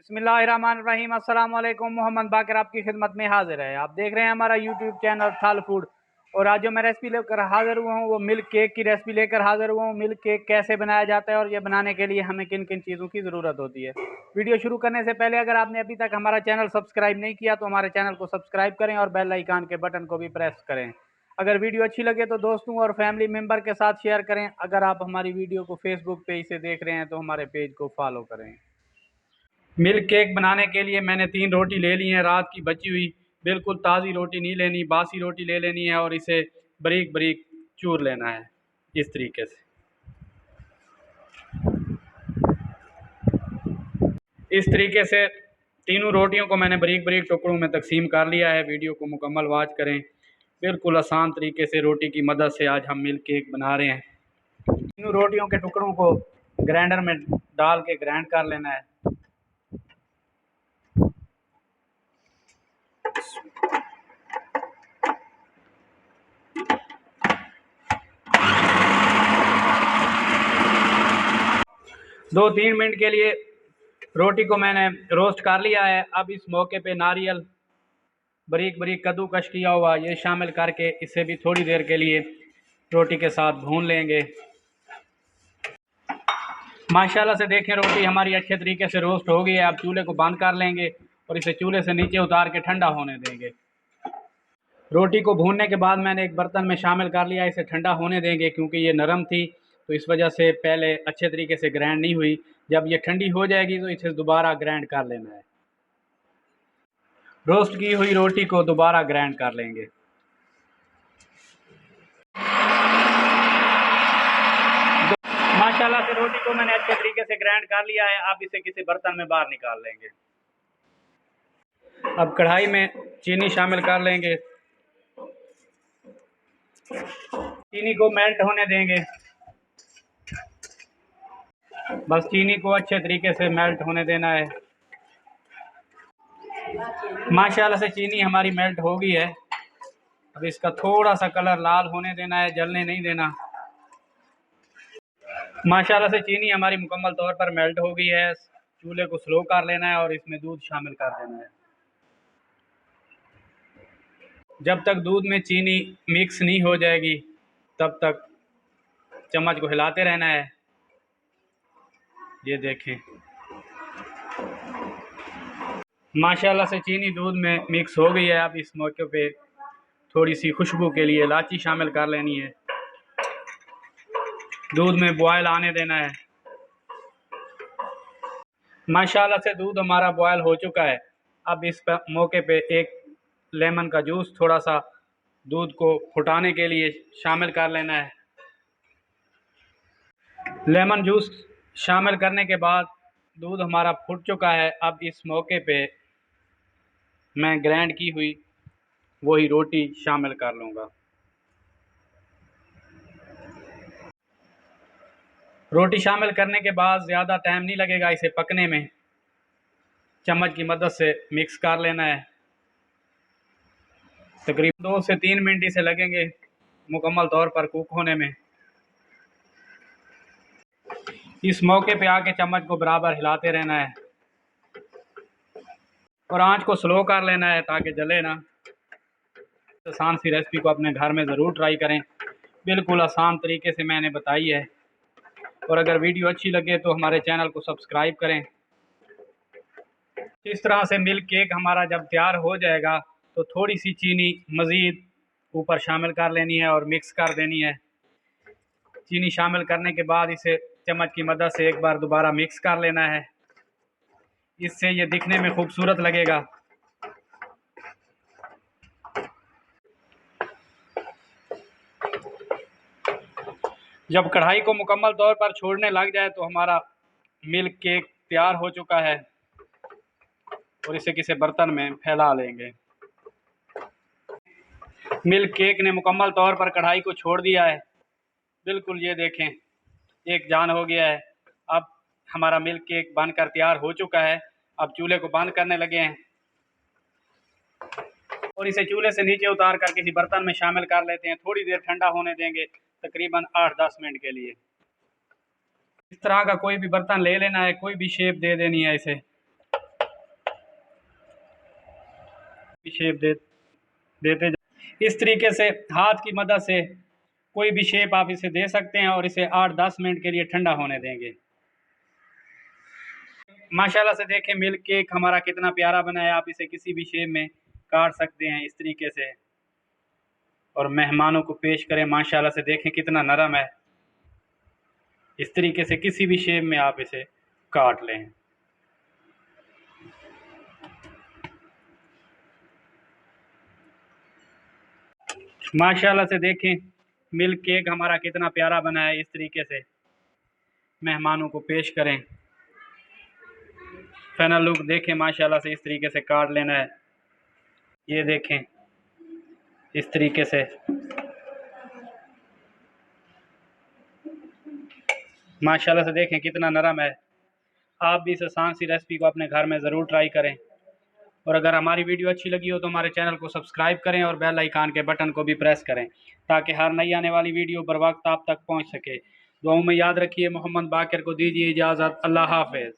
बिस्मिल्लाहिर्रहमानिर्रहीम। अस्सलाम वालेकुम। मोहम्मद बाकर आपकी खिदमत में हाजिर है। आप देख रहे हैं हमारा यूट्यूब चैनल थल फूड। और आज जो मैं रेसिपी लेकर हाजिर हुआ हूँ वो मिल्क केक की रेसिपी लेकर हाजिर हुआ हूँ। मिल्क केक कैसे बनाया जाता है और ये बनाने के लिए हमें किन किन चीज़ों की ज़रूरत होती है। वीडियो शुरू करने से पहले अगर आपने अभी तक हमारा चैनल सब्सक्राइब नहीं किया तो हमारे चैनल को सब्सक्राइब करें और बेल आइकन के बटन को भी प्रेस करें। अगर वीडियो अच्छी लगे तो दोस्तों और फैमिली मेम्बर के साथ शेयर करें। अगर आप हमारी वीडियो को फेसबुक पेज से देख रहे हैं तो हमारे पेज को फॉलो करें। मिल्क केक बनाने के लिए मैंने 3 रोटी ले ली है, रात की बची हुई। बिल्कुल ताज़ी रोटी नहीं लेनी, बासी रोटी ले लेनी है और इसे बारीक बारीक चूर लेना है इस तरीके से। इस तरीके से तीनों रोटियों को मैंने बारीक बारीक टुकड़ों में तकसीम कर लिया है। वीडियो को मुकम्मल वॉच करें। बिल्कुल आसान तरीके से रोटी की मदद से आज हम मिल्क केक बना रहे हैं। तीनों रोटियों के टुकड़ों को ग्राइंडर में डाल के ग्राइंड कर लेना है। दो तीन मिनट के लिए रोटी को मैंने रोस्ट कर लिया है। अब इस मौके पे नारियल बारीक बारीक कद्दूकश किया हुआ ये शामिल करके इसे भी थोड़ी देर के लिए रोटी के साथ भून लेंगे। माशाल्लाह से देखें रोटी हमारी अच्छे तरीके से रोस्ट हो गई है। अब चूल्हे को बंद कर लेंगे और इसे चूल्हे से नीचे उतार के ठंडा होने देंगे। रोटी को भूनने के बाद मैंने एक बर्तन में शामिल कर लिया। इसे ठंडा होने देंगे क्योंकि ये नरम थी तो इस वजह से पहले अच्छे तरीके से ग्राइंड नहीं हुई। जब ये ठंडी हो जाएगी तो इसे दोबारा ग्राइंड कर लेना है। रोस्ट की हुई रोटी को दोबारा ग्राइंड कर लेंगे। माशाल्लाह से रोटी को मैंने अच्छे तरीके से ग्राइंड कर लिया है। अब इसे किसी बर्तन में बाहर निकाल लेंगे। अब कढ़ाई में चीनी शामिल कर लेंगे। चीनी को मेल्ट होने देंगे। बस चीनी को अच्छे तरीके से मेल्ट होने देना है। माशाल्लाह से चीनी हमारी मेल्ट हो गई है। अब इसका थोड़ा सा कलर लाल होने देना है, जलने नहीं देना। माशाल्लाह से चीनी हमारी मुकम्मल तौर पर मेल्ट हो गई है। चूल्हे को स्लो कर लेना है और इसमें दूध शामिल कर देना है। जब तक दूध में चीनी मिक्स नहीं हो जाएगी तब तक चम्मच को हिलाते रहना है। ये देखें माशाल्लाह से चीनी दूध में मिक्स हो गई है। अब इस मौके पे थोड़ी सी खुशबू के लिए इलायची शामिल कर लेनी है। दूध में बॉयल आने देना है। माशाल्लाह से दूध हमारा बॉयल हो चुका है। अब इस मौके पे एक लेमन का जूस थोड़ा सा दूध को फुटाने के लिए शामिल कर लेना है। लेमन जूस शामिल करने के बाद दूध हमारा फुट चुका है। अब इस मौके पे मैं ग्राइंड की हुई वही रोटी शामिल कर लूँगा। रोटी शामिल करने के बाद ज़्यादा टाइम नहीं लगेगा इसे पकने में। चम्मच की मदद से मिक्स कर लेना है। तकरीबन 2 से 3 मिनट इसे लगेंगे मुकम्मल तौर पर कुक होने में। इस मौके पे आके चम्मच को बराबर हिलाते रहना है और आंच को स्लो कर लेना है ताकि जले ना। आसान सी रेसिपी को अपने घर में ज़रूर ट्राई करें। बिल्कुल आसान तरीके से मैंने बताई है। और अगर वीडियो अच्छी लगे तो हमारे चैनल को सब्सक्राइब करें। इस तरह से मिल्क केक हमारा जब तैयार हो जाएगा तो थोड़ी सी चीनी मज़ीद ऊपर शामिल कर लेनी है और मिक्स कर देनी है। चीनी शामिल करने के बाद इसे चम्मच की मदद से एक बार दोबारा मिक्स कर लेना है। इससे ये दिखने में खूबसूरत लगेगा। जब कढ़ाई को मुकम्मल तौर पर छोड़ने लग जाए तो हमारा मिल्क केक तैयार हो चुका है और इसे किसी बर्तन में फैला लेंगे। मिल्क केक ने मुकम्मल तौर पर कढ़ाई को छोड़ दिया है। बिल्कुल ये देखें एक जान हो गया है। अब हमारा मिल्क केक बनकर तैयार हो चुका है। अब चूल्हे को बंद करने लगे हैं और इसे चूल्हे से नीचे उतार कर किसी बर्तन में शामिल कर लेते हैं। थोड़ी देर ठंडा होने देंगे, तकरीबन 8-10 मिनट के लिए। इस तरह का कोई भी बर्तन ले लेना है, कोई भी शेप दे देनी है इसे। शेप देते इस तरीके से हाथ की मदद से कोई भी शेप आप इसे दे सकते हैं और इसे 8-10 मिनट के लिए ठंडा होने देंगे। माशाल्लाह से देखें मिल्क केक हमारा कितना प्यारा बना है। आप इसे किसी भी शेप में काट सकते हैं इस तरीके से और मेहमानों को पेश करें। माशाल्लाह से देखें कितना नरम है। इस तरीके से किसी भी शेप में आप इसे काट लें। माशाल्लाह से देखें मिल्क केक हमारा कितना प्यारा बना है। इस तरीके से मेहमानों को पेश करें। फाइनल लुक देखें। माशाल्लाह से इस तरीके से काट लेना है। ये देखें इस तरीके से माशाल्लाह से देखें कितना नरम है। आप भी इस आसान सी रेसिपी को अपने घर में ज़रूर ट्राई करें और अगर हमारी वीडियो अच्छी लगी हो तो हमारे चैनल को सब्सक्राइब करें और बेल आइकन के बटन को भी प्रेस करें ताकि हर नई आने वाली वीडियो बर वक्त आप तक पहुंच सके। दुआओं में याद रखिए। मोहम्मद बाकिर को दीजिए इजाज़त। अल्लाह हाफ़िज़।